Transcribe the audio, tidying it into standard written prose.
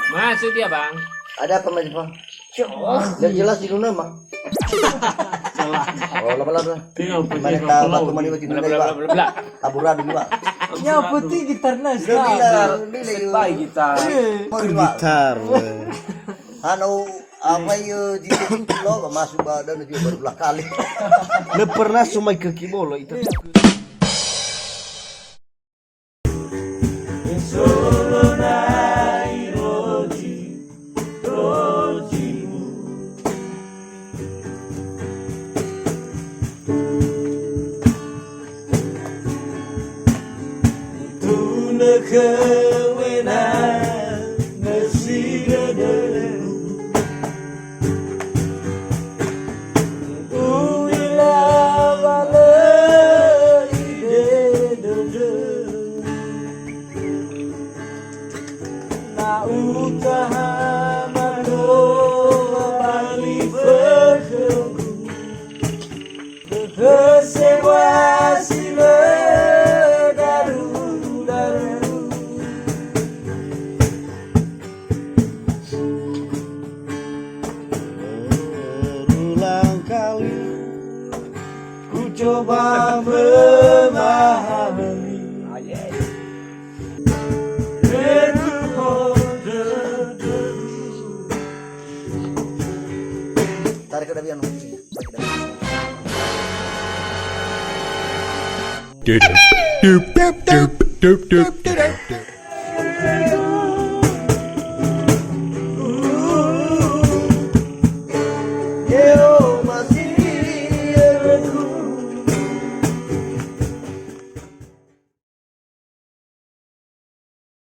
Masuk dia bang. Ada apa Mas Bang? Dan jelas di Luna mah. Oh, lama-lama. Mereka batu mani wajib Bla nilai bla Pak. bla bla. Taburan dulu Pak. Ya putih gitarnya Bilar, Baik kita. Gitar. Hano apa yo di lo masuk badan itu baru belah kali. Le pernah sumai ke kibolo itu. Berulang kali ku coba memahami. Tarik ke dalam. Doop doop doop doop doop doop doop.